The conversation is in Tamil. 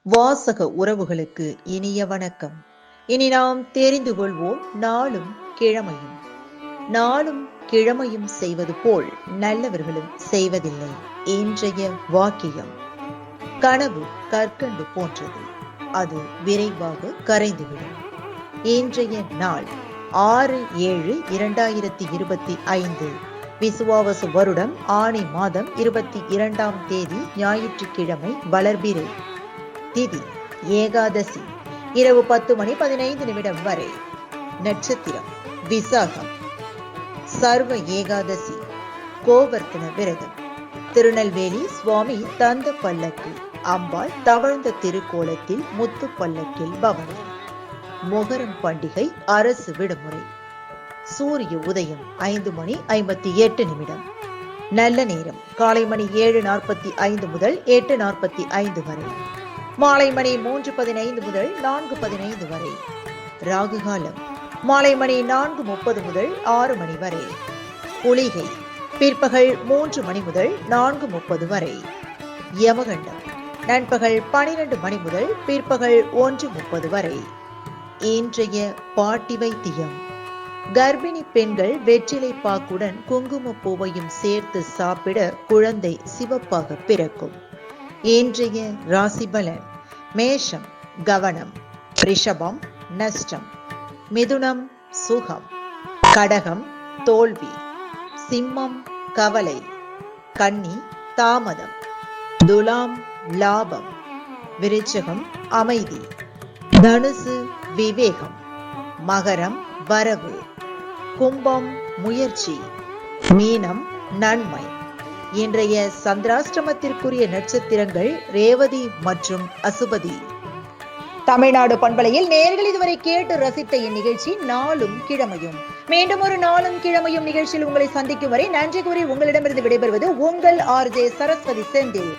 வாசக உறவுகளுக்கு இனிய வணக்கம். இனி நாம் தெரிந்து கொள்வோம் நாளும் கிழமையும். நாளும் கிழமையும் செய்வது போல் நல்லவர்களும் செய்வதில்லை. இன்றைய வாக்கியம்: கனவு கற்கண்டு போன்றது, அது விரைவாக கரைந்துவிடும். இன்றைய நாள் 6/7/2025, விசுவாவசு வருடம் ஆனி மாதம் 22ஆம் தேதி, ஞாயிற்றுக்கிழமை, வளர்பிறை. திதி ஏகாதசி. இரவு 10:15 வரை. நட்சத்திரம் விசாகம். சர்வ ஏகாதசி. கோவர்த்தன விரதம். திருநெல்வேலி சுவாமி தந்த பல்லக்கு. அம்பாள் தவழ்ந்த திருக்கோலத்தில் முத்து பல்லக்கில் பவனி. மொகரம் பண்டிகை அரசு விடுமுறை. சூரிய உதயம் 5:58. நல்ல நேரம் காலை மணி 7:45 முதல் 8:45 வரை. மாலை மணி 3:15 முதல் 4:15 வரை. ராகு காலம் மாலை மணி 4:30 முதல் 6 மணி வரை. குளிகை பிற்பகல் 3 மணி முதல் 4:30 வரை. யமகண்டம் நண்பகல் 12 மணி முதல் பிற்பகல் 1:30 வரை. இன்றைய பாட்டி வைத்தியம்: கர்ப்பிணி பெண்கள் வெற்றிலை பாக்குடன் குங்கும பூவையும் சேர்த்து சாப்பிட குழந்தை சிவப்பாக பிறக்கும். இன்றைய ராசி பலன்: மேஷம் கவனம், ரிஷபம் நஷ்டம், மிதுனம் சுகம், கடகம் தோல்வி, சிம்மம் கவலை, கன்னி தாமதம், துலாம் லாபம், விருச்சிகம் அமைதி, தனுசு விவேகம், மகரம் வரவு, கும்பம் முயற்சி, மீனம் நன்மை. இன்றைய சந்திராஷ்டமத்திற்குரிய நட்சத்திரங்கள் ரேவதி மற்றும் அசுபதி. தமிழ்நாடு பண்பலையில் நேயர்கள் இதுவரை கேட்டு ரசித்த இந்நிகழ்ச்சி நாளும் கிழமையும். மீண்டும் ஒரு நாளும் கிழமையும் நிகழ்ச்சியில் உங்களை சந்திக்கும் வரை நன்றி கூறி உங்களிடமிருந்து விடைபெறுவது உங்கள் RJ சரஸ்வதி செந்தில்.